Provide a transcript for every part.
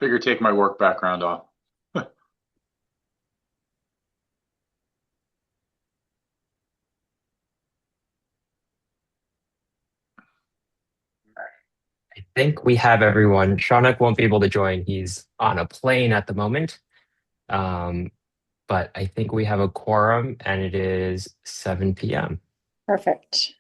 Figure take my work background off. I think we have everyone. Shaunak won't be able to join. He's on a plane at the moment. Um, but I think we have a quorum and it is 7 p.m. Perfect.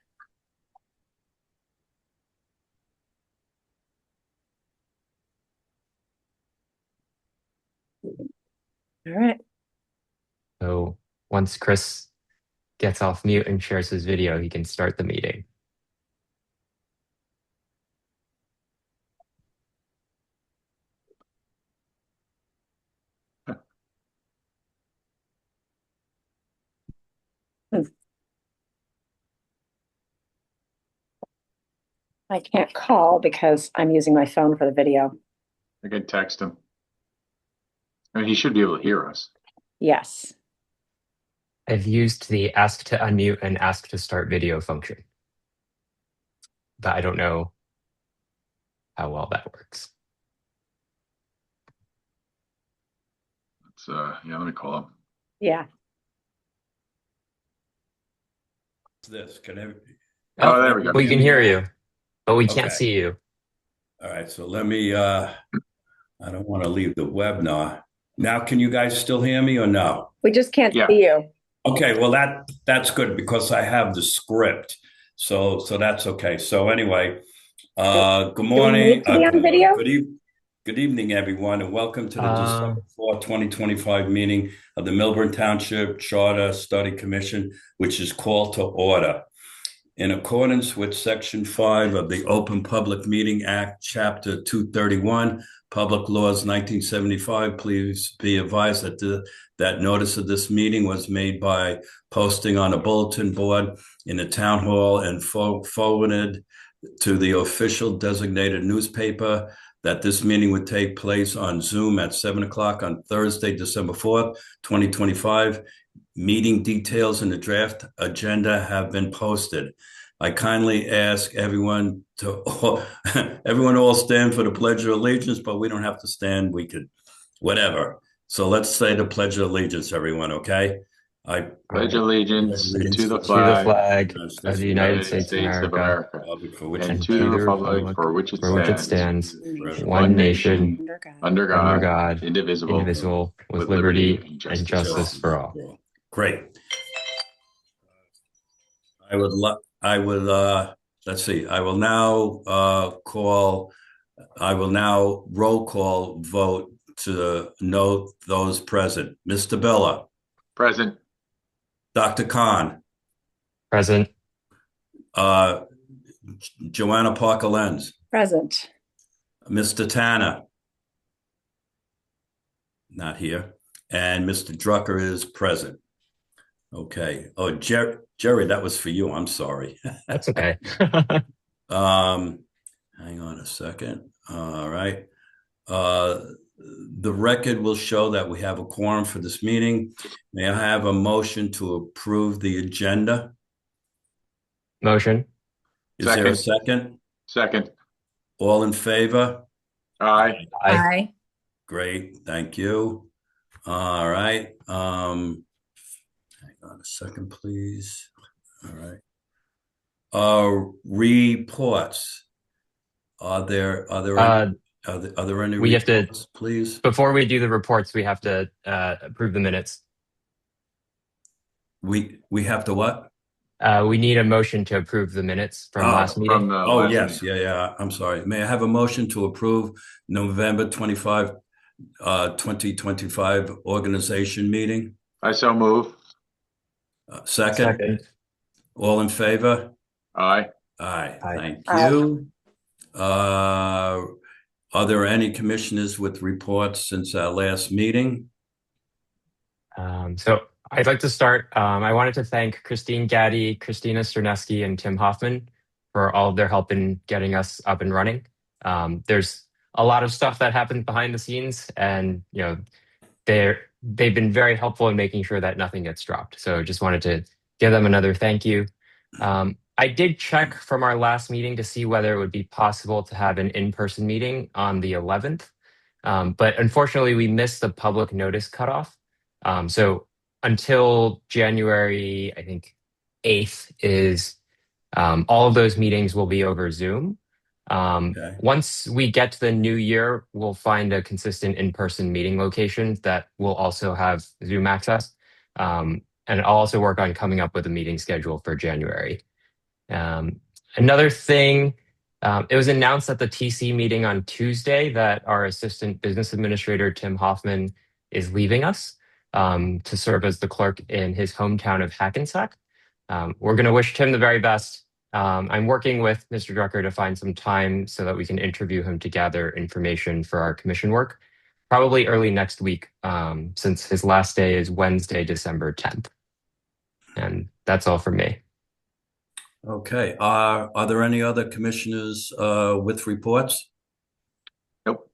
All right. So once Chris gets off mute and shares his video, he can start the meeting. I can't call because I'm using my phone for the video. I can text him. I mean, he should be able to hear us. Yes. I've used the ask to unmute and ask to start video function, but I don't know how well that works. Yeah, let me call him. Yeah. This can I? Oh, there we go. We can hear you, but we Okay. can't see you. All right, so let me. I don't want to leave the webinar. Now, can you guys still hear me or no? We just can't Yeah. see you. Okay, well that's good because I have the script, so that's okay. So anyway, good morning. need to be on video? Good evening, everyone, and welcome to the December 4th, 2025 meeting of the Milburn Township Charter Study Commission, which is called to order. In accordance with Section 5 of the Open Public Meeting Act, Chapter 231, Public Laws 1975, please be advised that notice of this meeting was made by posting on a bulletin board in the town hall and forwarded to the official designated newspaper that this meeting would take place on Zoom at 7 o'clock on Thursday, December 4th, 2025. Meeting details and the draft agenda have been posted. I kindly ask everyone all stand for the Pledge of Allegiance, but we don't have to stand. We could, whatever. So let's say the Pledge of Allegiance, everyone, okay? I pledge allegiance to the flag of the United States of America, and to the republic for which it stands, one nation, under God, indivisible, with liberty and justice for all. Great. Let's see. I will now roll call vote to note those present. Mr. Bella. Present. Dr. Khan. Present. Joanna Parker Lenz. Present. Mr. Tanner. Not here. And Mr. Drucker is present. Okay. Oh, Jerry, that was for you. I'm sorry. That's okay. Hang on a second. All right. The record will show that we have a quorum for this meeting. May I have a motion to approve the agenda? Motion. Is there a second? Second. All in favor? Aye. Aye. Great. Thank you. All right. Hang on a second, please. All right. Reports. Are there any we reports, have to, please? Before we do the reports, we have to approve the minutes. We have to what? We need a motion to approve the minutes from last meeting. Yes. Meeting. Yeah. I'm sorry. May I have a motion to approve November 25, 2025 organization meeting? I so move. Second. All in favor? Aye. Aye. Thank you. Are there any commissioners with reports since our last meeting? So I'd like to start. I wanted to thank Christine Gaddy, Christina Sterneski, and Tim Hoffman for all of their help in getting us up and running. There's a lot of stuff that happened behind the scenes, and they've been very helpful in making sure that nothing gets dropped. So just wanted to give them another thank you. I did check from our last meeting to see whether it would be possible to have an in-person meeting on the 11th. But unfortunately, we missed the public notice cutoff. So until January, I think 8th is all of those meetings will be over Zoom. Okay. Once we get to the new year, we'll find a consistent in-person meeting location that will also have Zoom access. And I'll also work on coming up with a meeting schedule for January. Another thing, it was announced at the TC meeting on Tuesday that our assistant business administrator, Tim Hoffman, is leaving us to serve as the clerk in his hometown of Hackensack. We're going to wish Tim the very best. I'm working with Mr. Drucker to find some time so that we can interview him to gather information for our commission work, probably early next week, since his last day is Wednesday, December 10th. And that's all from me. Okay. Are there any other commissioners with reports? Nope.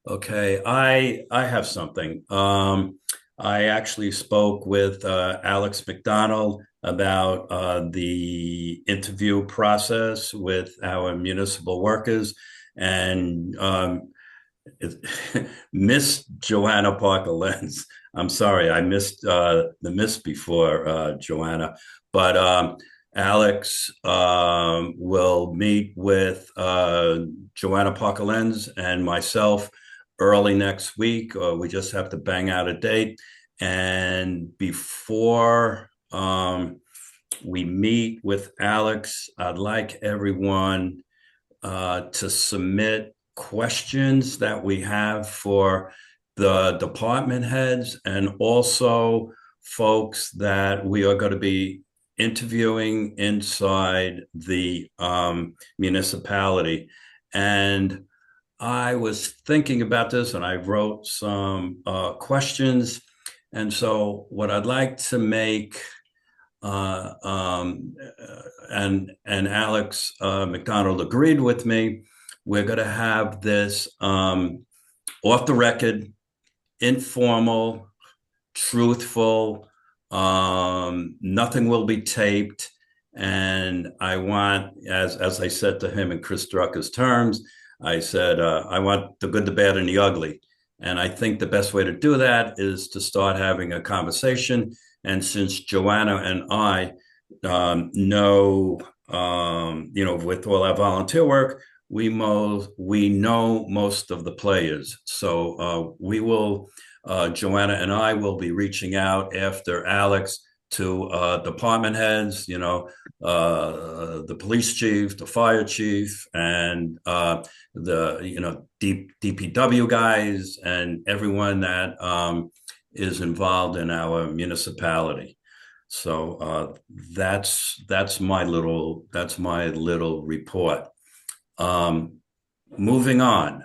Okay. I have something. I actually spoke with Alex McDonald about the interview process with our municipal workers, and Miss Joanna Parker Lenz. I'm sorry, I missed the miss before Joanna, but Alex will meet with Joanna Parker Lenz and myself early next week. We just have to bang out a date. And before we meet with Alex, I'd like everyone to submit questions that we have for the department heads and also folks that we are going to be interviewing inside the municipality. And I was thinking about this and I wrote some questions. And so what I'd like to make, and Alex McDonald agreed with me, we're going to have this off the record, informal, truthful, nothing will be taped. And I want, as I said to him in Chris Drucker's terms, I said, I want the good, the bad, and the ugly. And I think the best way to do that is to start having a conversation. And since Joanna and I know, with all our volunteer work, we know most of the players. So we will, Joanna and I will be reaching out after Alex to department heads, the police chief, the fire chief, and the DPW guys, and everyone that is involved in our municipality. So that's my little report. Moving on,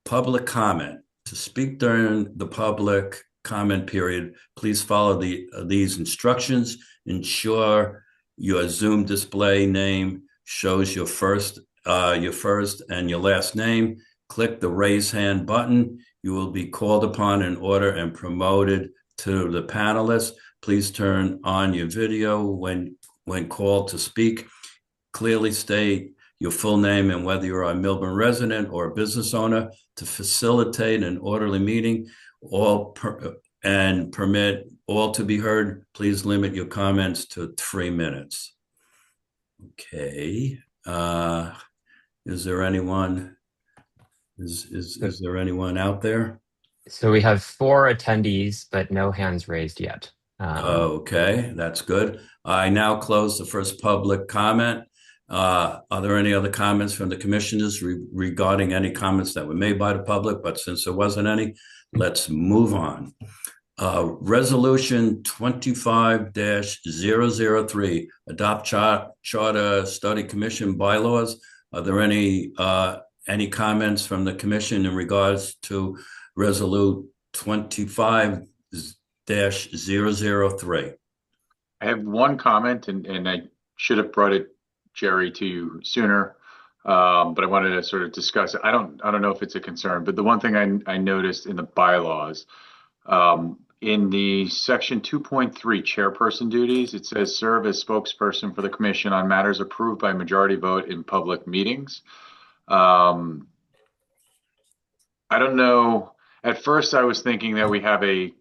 public comment. To speak during the public comment period, please follow these instructions. Ensure your Zoom display name shows your first and your last name. Click the raise hand button. You will be called upon in order and promoted to the panelists. Please turn on your video when called to speak. Clearly state your full name and whether you're a Millburn resident or a business owner to facilitate an orderly meeting. And permit all to be heard. Please limit your comments to 3 minutes. Okay. Is there anyone? Is there anyone out there? So we have 4 attendees, but no hands raised yet. Okay, that's good. I now close the first public comment. Are there any other comments from the commissioners regarding any comments that were made by the public? But since there wasn't any, let's move on. Resolution 25-003, adopt charter study commission bylaws. Are there any comments from the commission in regards to Resolution 25-003? I have one comment, and I should have brought it, Jerry, to you sooner, but I wanted to sort of discuss it. I don't know if it's a concern, but the one thing I noticed in the bylaws, in the section 2.3 chairperson duties, it says serve as spokesperson for the commission on matters approved by majority vote in public meetings. I I don't know. At first, I was thinking that we have a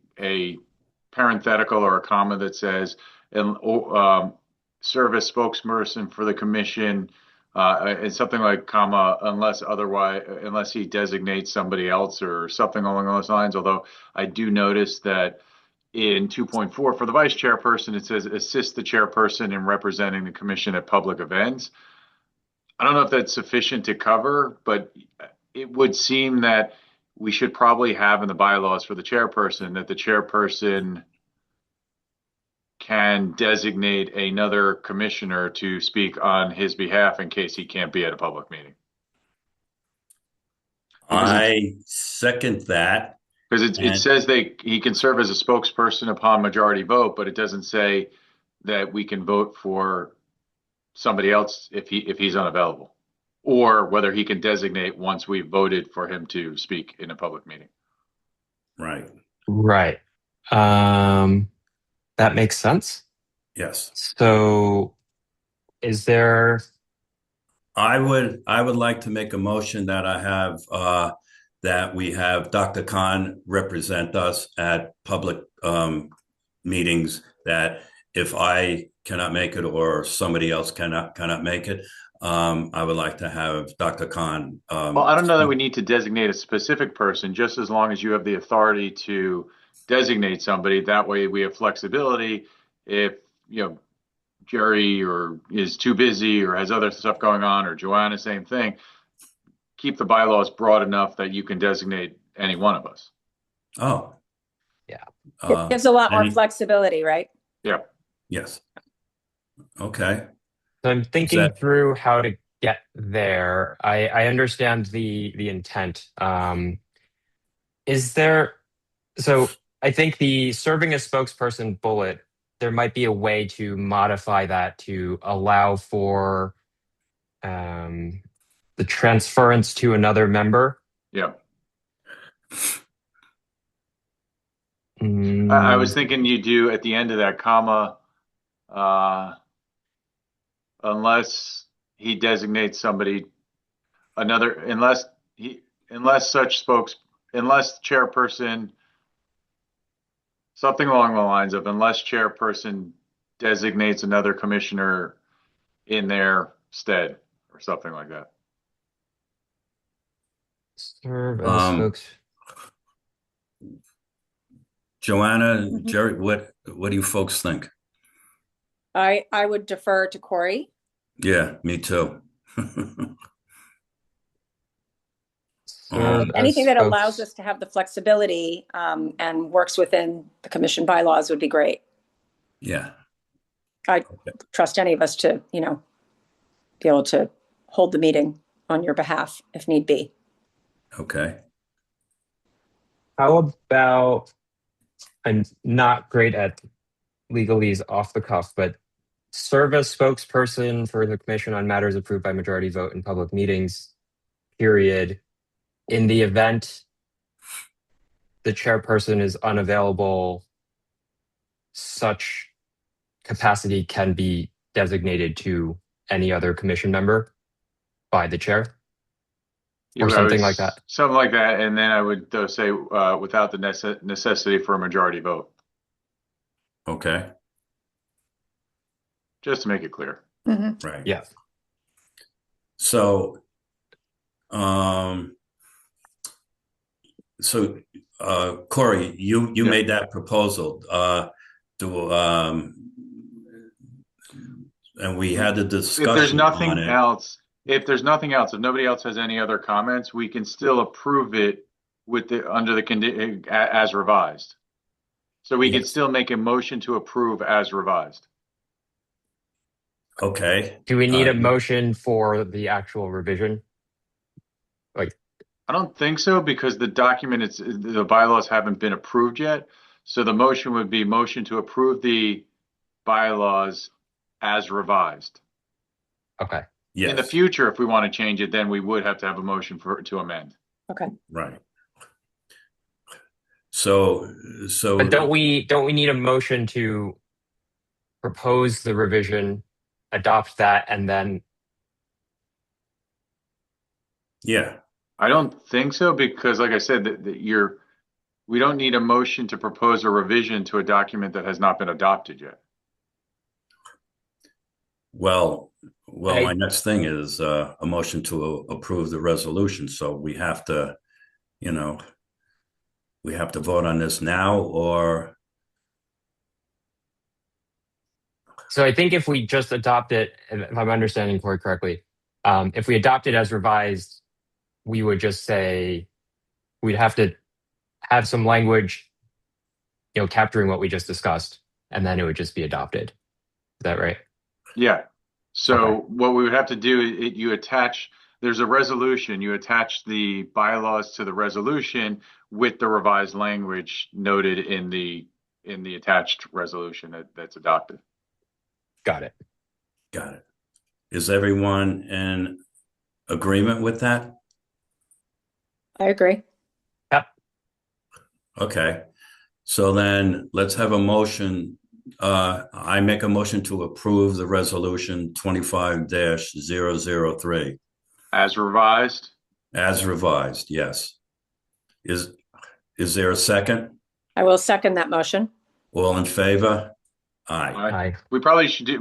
parenthetical or a comma that says, serve as spokesperson for the commission, and something like comma, unless he designates somebody else or something along those lines. Although I do notice that in 2.4 for the vice chairperson, it says assist the chairperson in representing the commission at public events. I don't know if that's sufficient to cover, but it would seem that we should probably have in the bylaws for the chairperson that the chairperson can designate another commissioner to speak on his behalf in case he can't be at a public meeting. I second that. Because it says he can serve as a spokesperson upon majority vote, but it doesn't say that we can vote for somebody else if he's unavailable, or whether he can designate once we've voted for him to speak in a public meeting. Right. Right. That makes sense. Yes. So is there... I would like to make a motion that I have that we have Dr. Khan represent us at public meetings, that if I cannot make it or somebody else cannot make it, I would like to have Dr. Khan. Well, I don't know that we need to designate a specific person, just as long as you have the authority to designate somebody. That way we have flexibility. If, Jerry is too busy or has other stuff going on, or Joanna, same thing, keep the bylaws broad enough that you can designate any one of us. Oh. Yeah. It gives a lot more flexibility, right? Yeah. Yes. Okay. So I'm thinking through how to get there. I understand the intent. So I think the serving as spokesperson bullet, there might be a way to modify that to allow for the transference to another member. Yeah. I was thinking you do at the end of that comma, unless he designates somebody unless chairperson, something along the lines of, unless chairperson designates another commissioner in their stead, or something like that. Serve as spokes. Joanna, Jerry, what do you folks think? I would defer to Corey. Yeah, me too. Anything that allows us to have the flexibility and works within the commission bylaws would be great. Yeah. I trust any of us to, be able to hold the meeting on your behalf if need be. Okay. How about, I'm not great at legalese off the cuff, but serve as spokesperson for the commission on matters approved by majority vote in public meetings, period. In the event the chairperson is unavailable, such capacity can be designated to any other commission member by the chair, or something like that. Something like that, and then I would say without the necessity for a majority vote. Okay. Just to make it clear. Mm-hmm. Right. Yeah. So, Corey, you made that proposal. And we had a discussion. If there's nothing else, if nobody else has any other comments, we can still approve it under the condition as revised. So we can still make a motion to approve as revised. Okay. Do we need a motion for the actual revision? I don't think so, because the bylaws haven't been approved yet. So the motion would be motion to approve the bylaws as revised. Okay. Yes. In the future, if we want to change it, then we would have to have a motion to amend. Okay. Right. So But don't we need a motion to propose the revision, adopt that, and then? Yeah. I don't think so because, like I said, we don't need a motion to propose a revision to a document that has not been adopted yet. Well, my next thing is a motion to approve the resolution. So we have to, we have to vote on this now, or So I think if we just adopt it, if I'm understanding Corey correctly, if we adopt it as revised, we would just say we'd have to have some language, capturing what we just discussed, and then it would just be adopted. Is that right? Yeah. So Okay. what we would have to do, there's a resolution, you attach the bylaws to the resolution with the revised language noted in the attached resolution that's adopted. Got it. got it. Is everyone in agreement with that? I agree. Yep. Okay. So then let's have a motion. I make a motion to approve the resolution 25-003. As revised? As revised, yes. Is there a second? I will second that motion. All in favor? Aye. Aye. We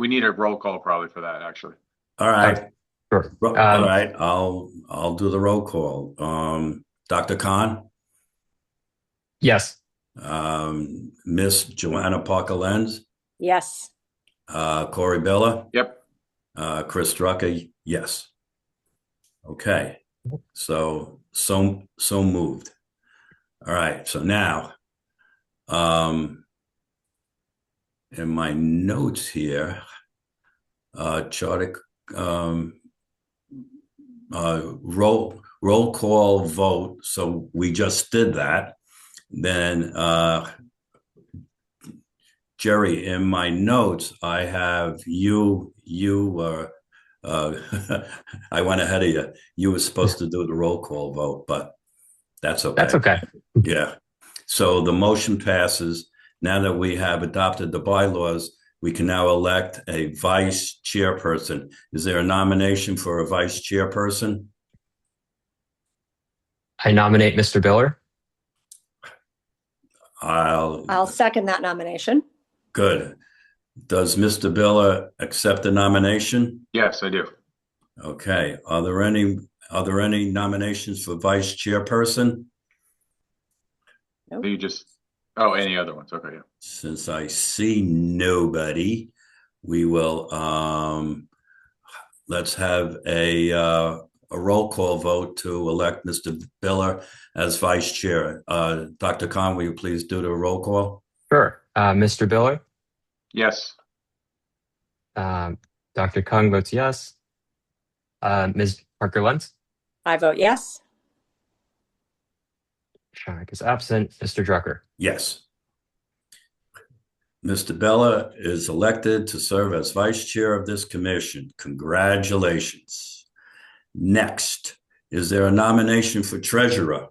need a roll call probably for that, actually. All right. Sure. All right. I'll do the roll call. Dr. Khan? Yes. Miss Joanna Parker-Lenz? Yes. Corey Biller? Yep. Chris Drucker? Yes. Okay. So moved. All right. So now, in my notes here, charter, roll call vote. So we just did that. Then, Jerry, in my notes, I have you I went ahead of you. You were supposed to do the roll call vote, but that's okay. That's okay. Yeah. So the motion passes. Now that we have adopted the bylaws, we can now elect a vice chairperson. Is there a nomination for a vice chairperson? I nominate Mr. Biller. I'll second that nomination. Good. Does Mr. Biller accept the nomination? Yes, I do. Okay. Are there any nominations for vice chairperson? Nope. Any other ones? Okay. Yeah. Since I see nobody, we will let's have a roll call vote to elect Mr. Biller as vice chair. Dr. Khan, will you please do the roll call? Sure. Mr. Biller? Yes. Dr. Kung votes yes. Ms. Parker-Lenz? I vote yes. Shonik is absent. Mr. Drucker? Yes. Mr. Biller is elected to serve as vice chair of this commission. Congratulations. Next, is there a nomination for treasurer?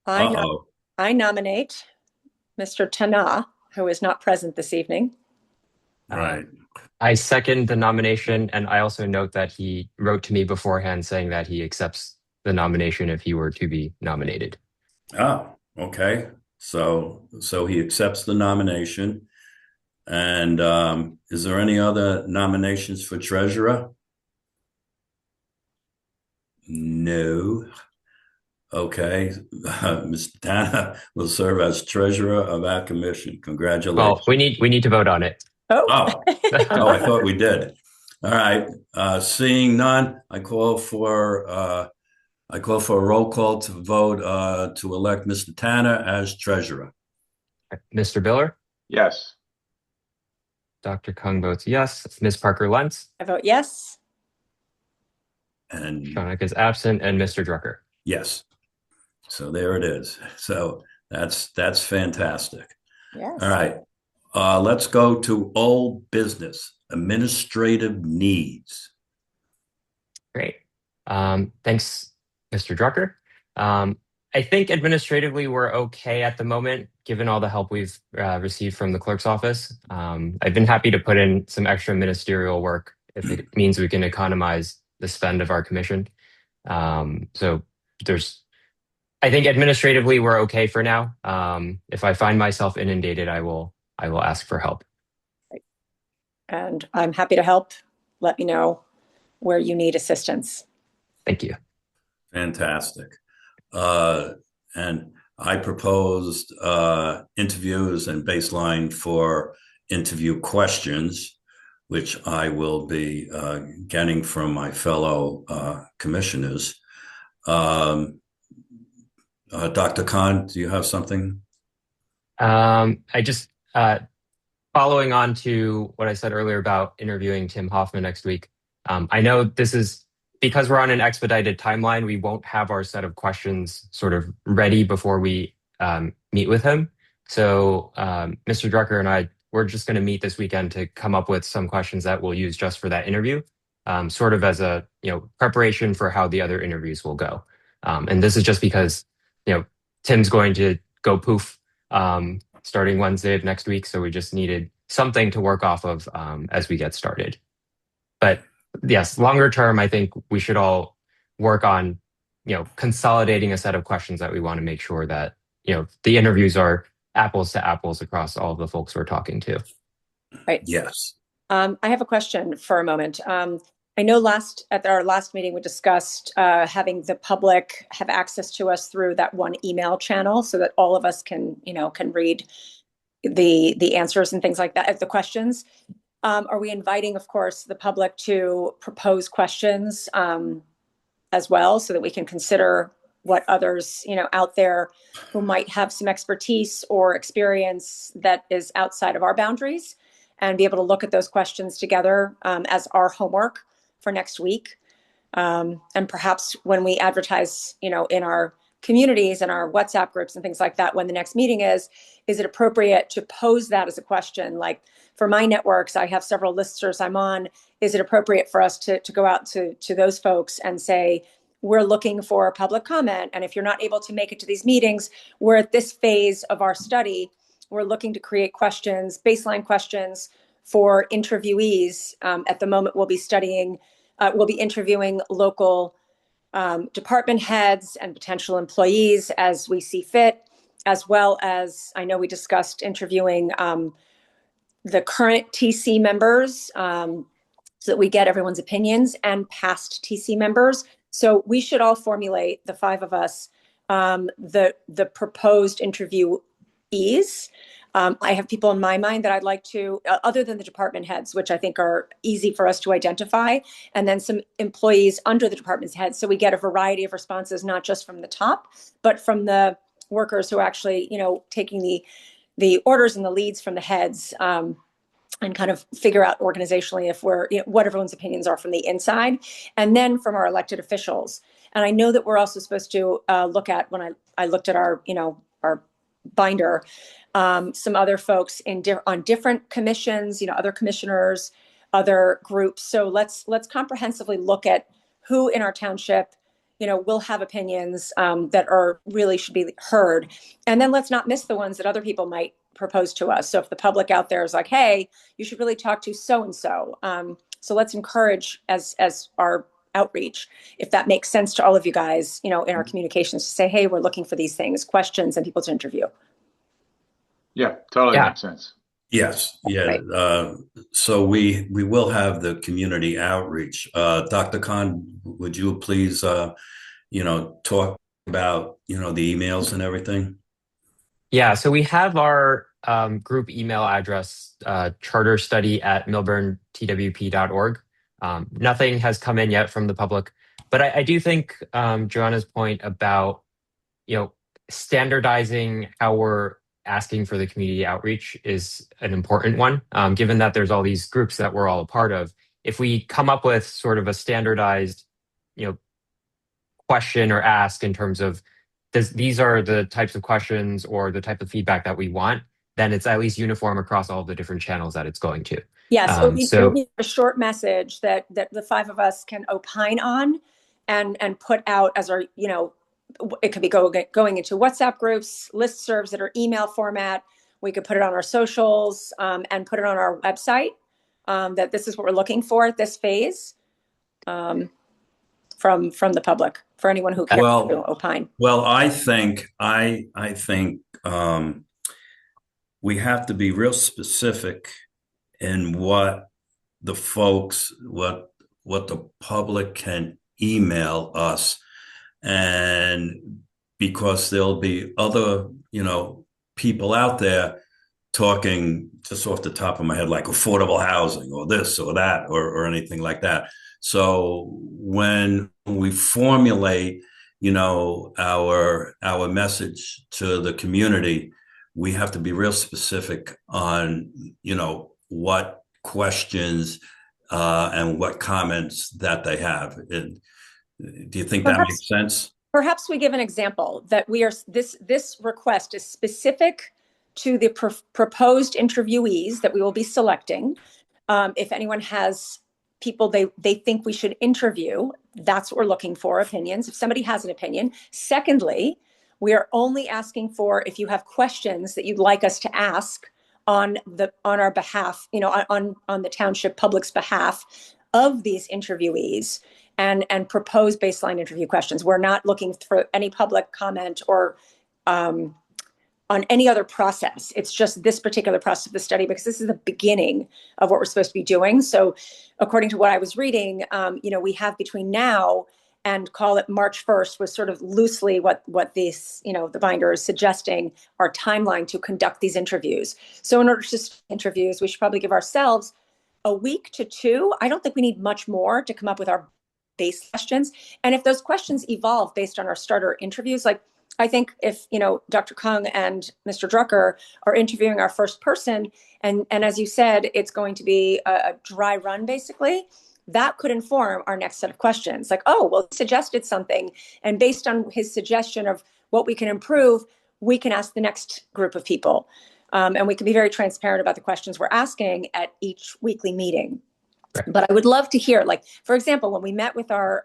I nominate Mr. Tana, who is not present this evening. Right. I second the nomination, and I also note that he wrote to me beforehand saying that he accepts the nomination if he were to be nominated. Oh, okay. So he accepts the nomination. And is there any other nominations for treasurer? No. Okay. Mr. Tana will serve as treasurer of our commission. Congratulations. Well, we need to vote on it. Oh, I thought we did. All right. Seeing none, I call for a roll call to vote to elect Mr. Tanner as treasurer. Mr. Biller? Yes. Dr. Kung votes yes. Ms. Parker-Lenz? I vote yes. And Shonik is absent, and Mr. Drucker? yes. So there it is. So that's fantastic. Yes. All right. Let's go to old business, administrative needs. Great. Thanks, Mr. Drucker. I think administratively we're okay at the moment, given all the help we've received from the clerk's office. I've been happy to put in some extra ministerial work if it means we can economize the spend of our commission. So I think administratively we're okay for now. If I find myself inundated, I will ask for help. And I'm happy to help. Let me know where you need assistance. Thank you. Fantastic. And I proposed interviews and baseline for interview questions, which I will be getting from my fellow commissioners. Dr. Khan, do you have something? I just, following on to what I said earlier about interviewing Tim Hoffman next week, I know this is, because we're on an expedited timeline, we won't have our set of questions sort of ready before we meet with him. So Mr. Drucker and we're just going to meet this weekend to come up with some questions that we'll use just for that interview, sort of as a preparation for how the other interviews will go. And this is just because Tim's going to go poof starting Wednesday of next week, so we just needed something to work off of as we get started. But yes, longer term, I think we should all work on consolidating a set of questions that we want to make sure that the interviews are apples to apples across all of the folks we're talking to. Right. Yes. I have a question for a moment. I know at our last meeting, we discussed having the public have access to us through that one email channel so that all of us can read the answers and things like that, the questions. Are we inviting, of course, the public to propose questions as well so that we can consider what others, out there who might have some expertise or experience that is outside of our boundaries, and be able to look at those questions together as our homework for next week. And perhaps when we advertise, in our communities and our WhatsApp groups and things like that, when the next meeting is it appropriate to pose that as a question? Like for my networks, I have several listservs I'm on. Is it appropriate for us to go out to those folks and say, we're looking for a public comment, and if you're not able to make it to these meetings, we're at this phase of our study. We're looking to create questions, baseline questions for interviewees. At the moment, we'll be interviewing local department heads and potential employees as we see fit, as well as I know we discussed interviewing the current TC members so that we get everyone's opinions, and past TC members. So we should all formulate, the five of us, the proposed interviewees. I have people in my mind that I'd like to, other than the department heads, which I think are easy for us to identify, and then some employees under the department's heads. So we get a variety of responses, not just from the top, but from the workers who are actually, taking the orders and the leads from the heads, and kind of figure out organizationally if we're, what everyone's opinions are from the inside, and then from our elected officials. And I know that we're also supposed to look at, when I looked at our binder, some other in on different commissions, other commissioners, other groups. So let's comprehensively look at who in our township, will have opinions that really should be heard. And then let's not miss the ones that other people might propose to us. So if the public out there is like, hey, you should really talk to so-and-so. So let's encourage as our outreach, if that makes sense to all of you guys, in our communications, to say, hey, we're looking for these things, questions, and people to interview. Yeah, totally makes sense. Yes. Yeah. Right. So we will have the community outreach. Dr. Khan, would you please, talk about, the emails and everything? Yeah. So we have our group email address, charterstudy@milburntwp.org. Nothing has come in yet from the public, but I do think Joanna's point about, standardizing how we're asking for the community outreach is an important one, given that there's all these groups that we're all a part of. If we come up with sort of a standardized, question or ask in terms of these are the types of questions or the type of feedback that we want, then it's at least uniform across all the different channels that it's going to. Yes, it'll be a short message that the five of us can opine on and put out as our, it could be going into WhatsApp groups, listservs that are email format. We could put it on our socials and put it on our website that this is what we're looking for at this phase from the public for anyone who cares to opine? Well, I think we have to be real specific in what the folks, what the public can email us, and because there'll be other, people out there talking just off the top of my head, like affordable housing or this or that or anything like that. So when we formulate, our message to the community, we have to be real specific on, what questions and what comments that they have. Do you think that makes sense? Perhaps we give an example that this request is specific to the proposed interviewees that we will be selecting. If anyone has people they think we should interview, that's what we're looking for, opinions, if somebody has an opinion. Secondly, we are only asking for if you have questions that you'd like us to ask on our behalf, on the township public's behalf of these interviewees, and propose baseline interview questions. We're not looking for any public comment or on any other process. It's just this particular process of the study, because this is the beginning of what we're supposed to be doing. So according to what I was reading, we have between now and call it March 1st was sort of loosely what this, the binder is suggesting, our timeline to conduct these interviews. So in order to interviews, we should probably give ourselves a week to 2. I don't think we need much more to come up with our base questions. And if those questions evolve based on our starter interviews, like I think if, Dr. Kung and Mr. Drucker are interviewing our first person, and as you said, it's going to be a dry run, basically, that could inform our next set of questions. Like, oh, well, he suggested something, and based on his suggestion of what we can improve, we can ask the next group of people. And we can be very transparent about the questions we're asking at each weekly meeting. But I would love to hear, like, for example, when we met with our,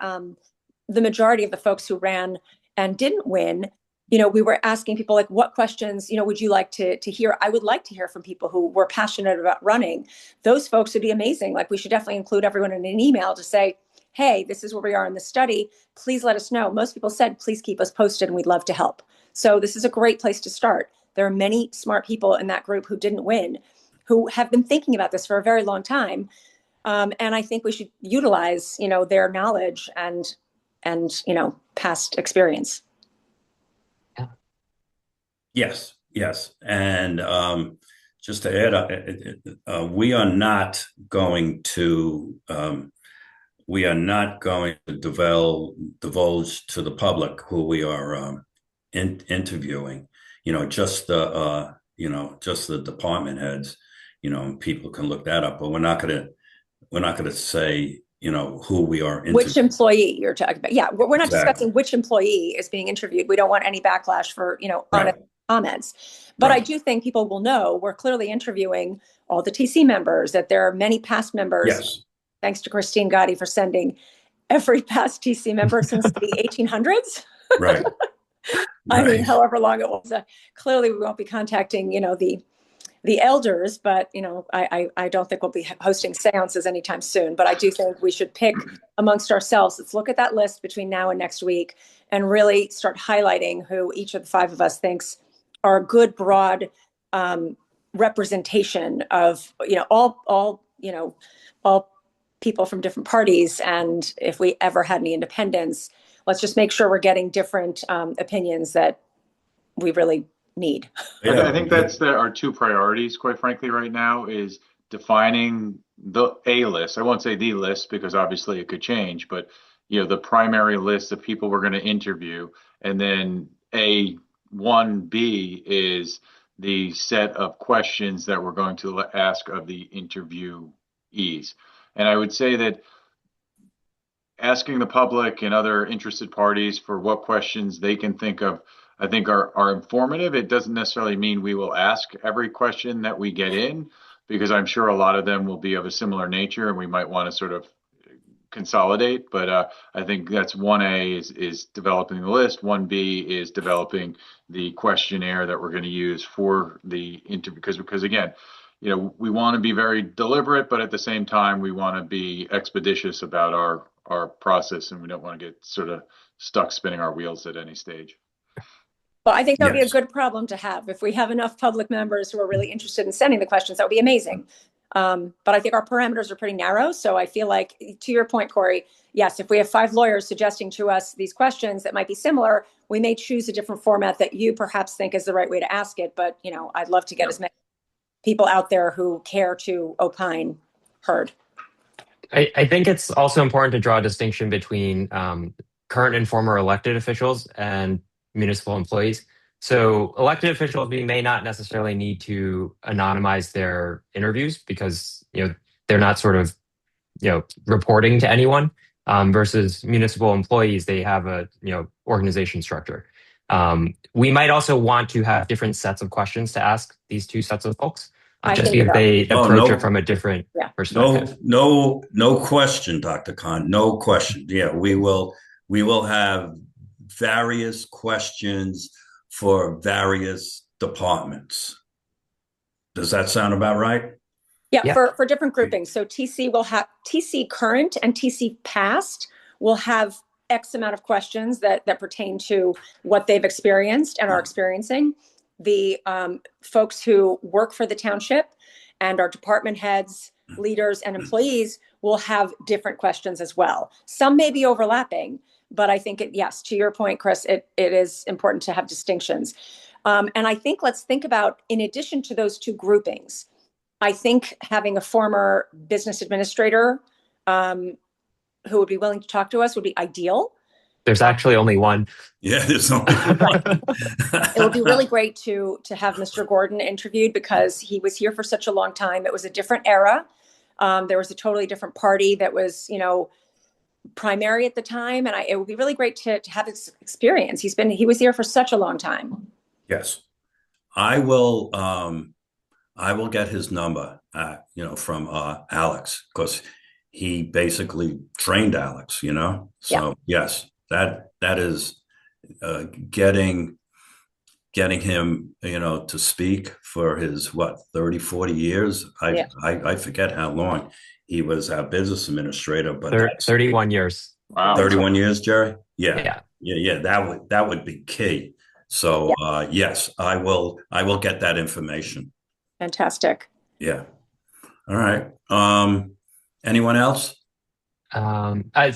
the majority of the folks who ran and didn't win, we were asking people, like, what questions, would you like to hear? I would like to hear from people who were passionate about running. Those folks would be amazing. Like, we should definitely include everyone in an email to say, hey, this is where we are in the study. Please let us know. Most people said, please keep us posted, and we'd love to help. So this is a great place to start. There are many smart people in that group who didn't win, who have been thinking about this for a very long time. And I think we should utilize, their knowledge and past experience. Yes. And just to add, we are not going to divulge to the public who we are interviewing. Just the department heads. People can look that up, but we're not going to say who we are interviewing. Which employee you're talking about. Yeah, we're not discussing which employee is being interviewed. We don't want any backlash for honest comments. But I do think people will know we're clearly interviewing all the TC members, that there are many past members. Yes. Thanks to Christine Gotti for sending every past TC member since the 1800s. Right. I mean, however long it was. Clearly, we won't be contacting, the elders, but I don't think we'll be hosting seances anytime soon. But I do think we should pick amongst ourselves. Let's look at that list between now and next week and really start highlighting who each of the 5 of us thinks are a good broad representation of all people from different parties. And if we ever had any independents, let's just make sure we're getting different opinions that we really need. I think that's our 2 priorities, quite frankly, right now, is defining the A list. I won't say the list, because obviously it could change, but the primary list of people we're going to interview, and then A1B is the set of questions that we're going to ask of the interviewees. And I would say that asking the public and other interested parties for what questions they can think of, I think are informative. It doesn't necessarily mean we will ask every question that we get in, because I'm sure a lot of them will be of a similar nature and we might want to sort of consolidate. But I think that's 1A is developing the list. 1B is developing the questionnaire that we're going to use for the interview. Because again, we want to be very deliberate, but at the same time, we want to be expeditious about our process, and we don't want to get sort of stuck spinning our wheels at any stage. Well, I think that would be a good problem to have. If we have enough public members who are really interested in sending the questions, that would be amazing. But I think our parameters are pretty narrow. So I feel like, to your point, Corey, yes, if we have 5 lawyers suggesting to us these questions that might be similar, we may choose a different format that you perhaps think is the right way to ask it. But, I'd love to get as many people out there who care to opine heard. I think it's also important to draw a distinction between current and former elected officials and municipal employees. So elected officials, we may not necessarily need to anonymize their interviews because they're not sort of reporting to anyone. Versus municipal employees, they have a organization structure. We might also want to have different sets of questions to ask these two sets of folks, just because they approach it from a different perspective. No question, Dr. Khan. No question. Yeah, we will have various questions for various departments. Does that sound about right? Yeah. For different groupings. So TC will have TC current and TC past will have X amount of questions that pertain to what they've experienced and are experiencing. The folks who work for the township and our department heads, leaders, and employees will have different questions as well. Some may be overlapping, but I think yes, to your point, Chris, it is important to have distinctions. And I think let's think about, in addition to those two groupings, I think having a former business administrator who would be willing to talk to us would be ideal. There's actually only one. Yeah, there's only one. It would be really great to have Mr. Gordon interviewed because he was here for such a long time. It was a different era. There was a totally different party that was, primary at the time. And it would be really great to have his experience. He was here for such a long time. Yes. I will get his number, from Alex, because he basically trained Alex, So yes, that is getting him, to speak for his 30, 40 years. I forget how long he was our business administrator, but 31 years. Wow. 31 years, Jerry? Yeah. That would be key. So yes, I will get that information. Fantastic. Yeah. All right. Anyone else?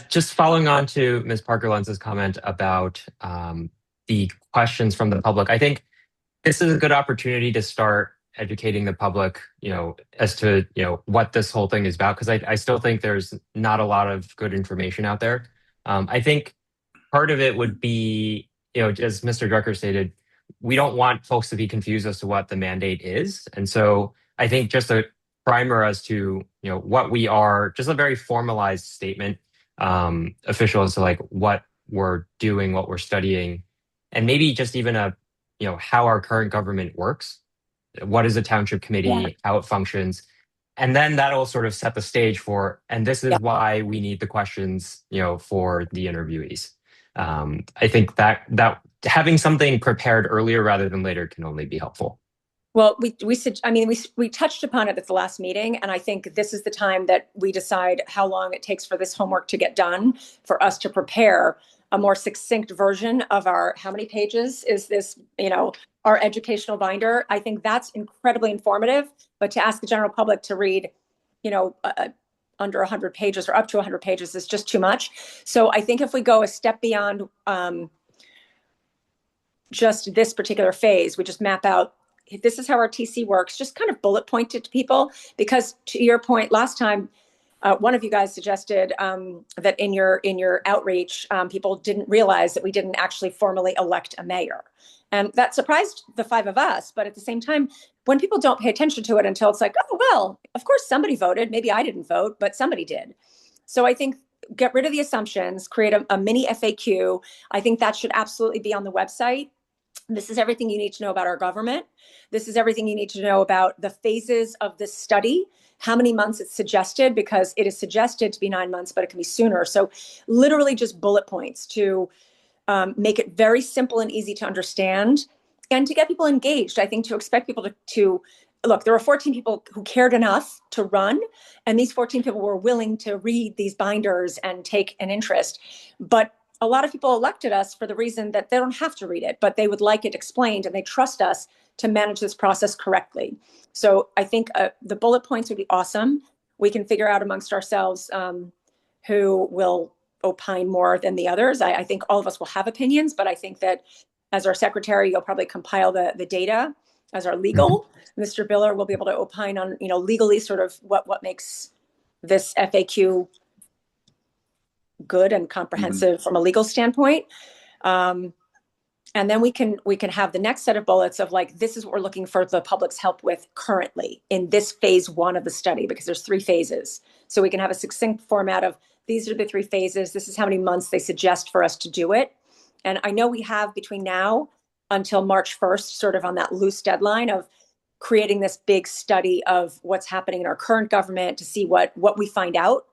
Just following on to Ms. Parker-Lenz's comment about the questions from the public, I think this is a good opportunity to start educating the public, as to, what this whole thing is about, because I still think there's not a lot of good information out there. I think part of it would be, as Mr. Drucker stated, we don't want folks to be confused as to what the mandate is. And so I think just a primer as to, what we are, just a very formalized statement, official as to like what we're doing, what we're studying, and maybe just even how our current government works. What is a township committee, how it functions. And then that'll sort of set the stage for, and this is why we need the questions, for the interviewees. I think that having something prepared earlier rather than later can only be helpful. Well, we touched upon it at the last meeting, and I think this is the time that we decide how long it takes for this homework to get done, for us to prepare a more succinct version of how many pages is this, our educational binder. I think that's incredibly informative, but to ask the general public to read, under 100 pages or up to 100 pages is just too much. So I think if we go a step beyond just this particular phase, we just map out, this is how our TC works, just kind of bullet point it to people, because to your point last time, one of you guys suggested that in your outreach, people didn't realize that we didn't actually formally elect a mayor. And that surprised the 5 of us. But at the same time, when people don't pay attention to it until it's like, oh, well, of course somebody voted. Maybe I didn't vote, but somebody did. So I think get rid of the assumptions, create a mini FAQ. I think that should absolutely be on the website. This is everything you need to know about our government. This is everything you need to know about the phases of this study, how many months it's suggested, because it is suggested to be 9 months, but it can be sooner. So literally just bullet points to make it very simple and easy to understand and to get people engaged. I think to expect people to look, there were 14 people who cared enough to run, and these 14 people were willing to read these binders and take an interest. But a lot of people elected us for the reason that they don't have to read it, but they would like it explained, and they trust us to manage this process correctly. So I think the bullet points would be awesome. We can figure out amongst ourselves who will opine more than the others. I think all of us will have opinions, but I think that as our secretary, you'll probably compile the data. As our legal, Mr. Biller will be able to opine on, legally sort of what makes this FAQ good and comprehensive from a legal standpoint. And then we can have the next set of bullets of like, this is what we're looking for the public's help with currently in this phase 1 of the study, because there's 3 phases. So we can have a succinct format of these are the 3 phases. This is how many months they suggest for us to do it. And I know we have between now until March 1st, sort of on that loose deadline of creating this big study of what's happening in our current government to see what we find out.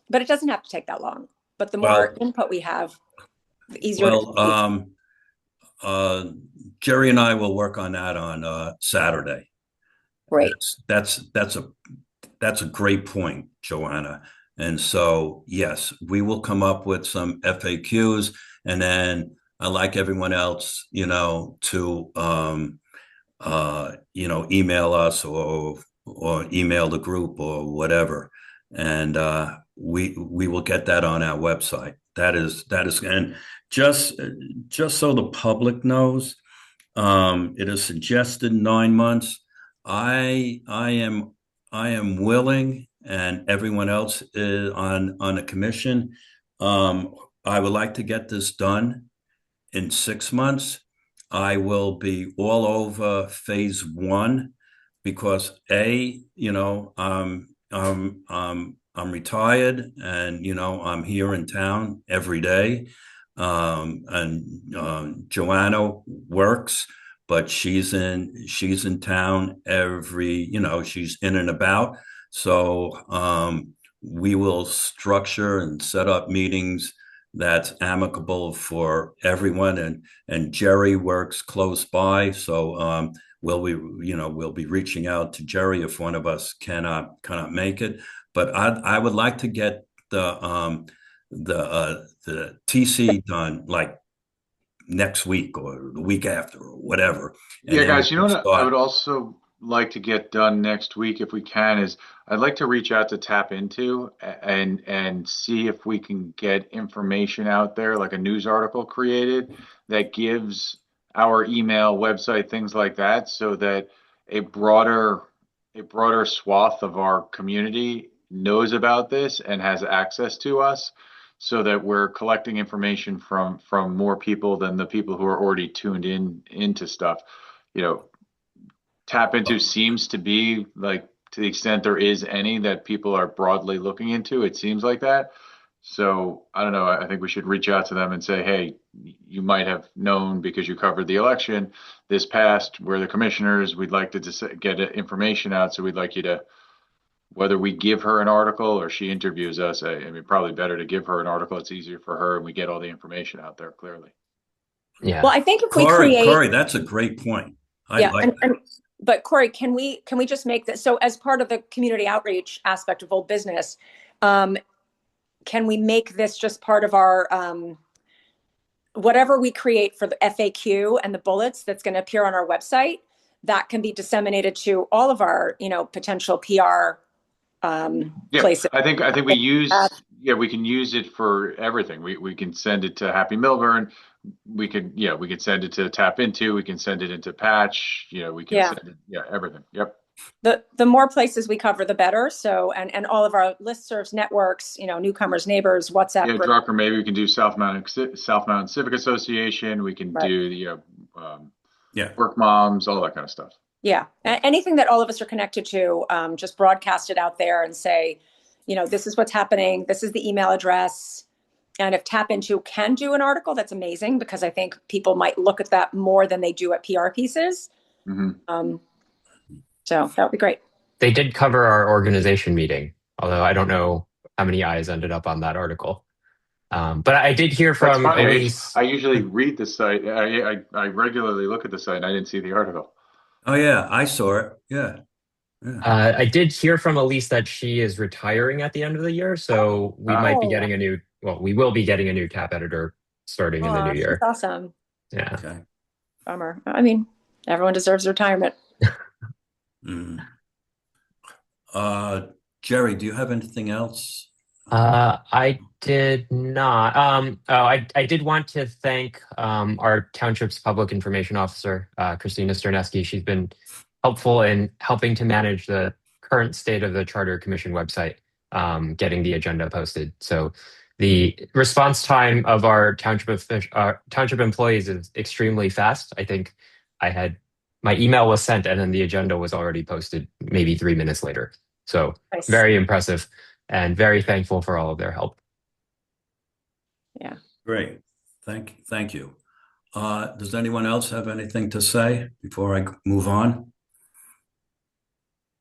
But it doesn't have to take that long. But the more input we have, the easier. Jerry and I will work on that on Saturday. Great. That's a great point, Joanna. And so, yes, we will come up with some FAQs, and then like everyone else, to email us or email the group or whatever, and we will get that on our website. That is, and just so the public knows, it is suggested 9 months. I am willing, and everyone else is on the commission. I would like to get this done in 6 months. I will be all over phase 1 because I'm retired, and I'm here in town every day. And Joanna works, but she's in town she's in and about. So we will structure and set up meetings that's amicable for everyone, and Jerry works close by, so we'll be reaching out to Jerry if one of us cannot make it. But I would like to get the TC done like next week or the week after or whatever. Yeah, guys, what I would also like to get done next week if we can is I'd like to reach out to Tap Into and see if we can get information out there, like a news article created that gives our email, website, things like that, so that a broader swath of our community knows about this and has access to us, so that we're collecting information from more people than the people who are already tuned into stuff. Tap Into seems to be like, to the extent there is any that people are broadly looking into, it seems like that. So I don't know. I think we should reach out to them and say, hey, you might have known because you covered the election this past. We're the commissioners. We'd like to get information out. So we'd like you to, whether we give her an article or she interviews us, I mean, probably better to give her an article. It's easier for her and we get all the information out there clearly. Yeah. Well, I think if Corey, that's a great point. But Corey, can we just make that, so as part of the community outreach aspect of Old Business, can we make this just part of our, whatever we create for the FAQ and the bullets that's going to appear on our website, that can be disseminated to all of our, potential PR places. I think we use, we can use it for everything. We can send it to Happy Milburn. We could send it to Tap Into. We can send it into Patch. We can send it, everything. Yep. The more places we cover, the better. So, and all of our listservs, networks, newcomers, neighbors, WhatsApp. Yeah, Drucker, maybe we can do South Mountain Civic Association. We can do work moms, all that kind of stuff. Yeah, anything that all of us are connected to, just broadcast it out there and say, this is what's happening. This is the email address. And if Tap Into can do an article, that's amazing, because I think people might look at that more than they do at PR pieces. Mm-hmm. So that would be great. They did cover our organization meeting, although I don't know how many eyes ended up on that article. But I did hear from Elise. I usually read the site. I regularly look at the site, and I didn't see the article. Oh yeah, I saw it. Yeah. Yeah. I did hear from Elise that she is retiring at the end of the year, so we might be getting we will be getting a new TAP editor starting in the new year. That's awesome. Yeah. Okay. Bummer. I mean, everyone deserves retirement. Jerry, do you have anything else? I did not. I did want to thank our township's public information officer, Christina Sterneski. She's been helpful in helping to manage the current state of the Charter Commission website, getting the agenda posted. So the response time of our township employees is extremely fast. I think my email was sent and then the agenda was already posted maybe 3 minutes later. So Nice. Very impressive. And very thankful for all of their help. Yeah. Great. Thank you. Does anyone else have anything to say before I move on?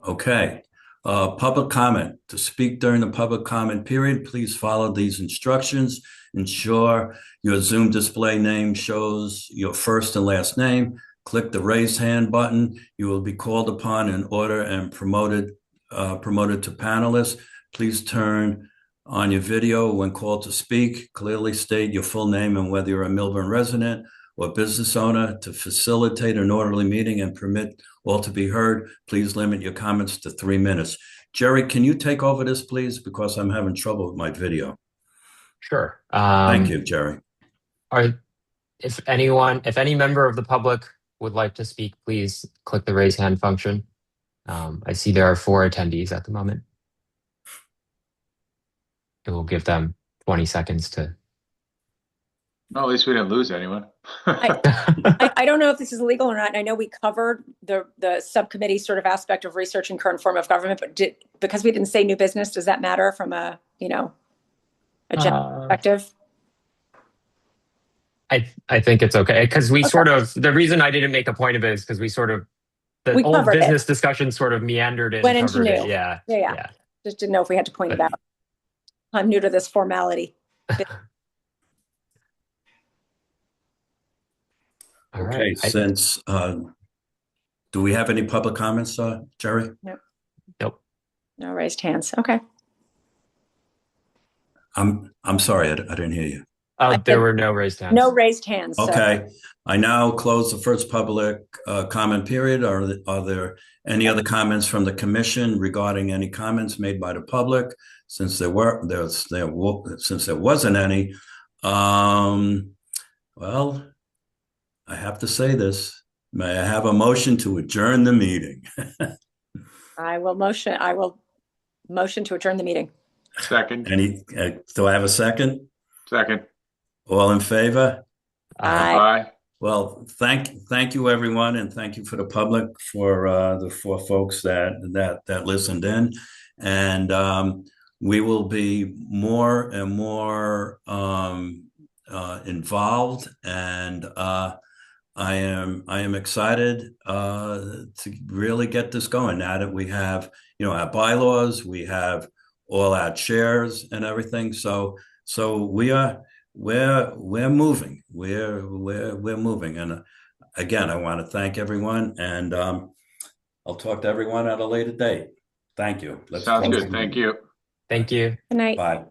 Okay. Public comment. To speak during the public comment period, please follow these instructions. Ensure your Zoom display name shows your first and last name. Click the raise hand button. You will be called upon in order and promoted to panelists. Please turn on your video when called to speak. Clearly state your full name and whether you're a Millburn resident or business owner. To facilitate an orderly meeting and permit all to be heard, please limit your comments to 3 minutes. Jerry, can you take over this, please? Because I'm having trouble with my video. Sure. Thank you, Jerry. If any member of the public would like to speak, please click the raise hand function. I see there are 4 attendees at the moment. It will give them 20 seconds to. Well, at least we didn't lose anyone. I don't know if this is legal or not. I know we covered the subcommittee sort of aspect of research and current form of government, but because we didn't say new business, does that matter from a agenda perspective? I think it's okay because we sort of, the reason I didn't make a point of it is because we sort of, the old business discussion sort of meandered and went into covered new. it. Yeah. Just didn't know if we had to point it out. I'm new to this formality. All okay, right. Since do we have any public comments, Jerry? Nope. No raised hands. Okay. I'm sorry, I didn't hear you. There were no raised hands. No raised hands. Okay. I now close the first public comment period. Are there any other comments from the commission regarding any comments made by the public? Since there wasn't any, well, I have to say this. May I have a motion to adjourn the meeting? I will motion to adjourn the meeting. Second. Do I have a second? Second. All in favor? Aye. Well, thank you, everyone, and thank you for the public, for the 4 folks that listened in, and we will be more and more involved, and I am excited to really get this going now that we have our bylaws, we have all our chairs and everything. So we're moving. We're moving. And again, I want to thank everyone, and I'll talk to everyone at a later date. Thank you. Sounds good. Thank you. Thank you. Good night. Bye.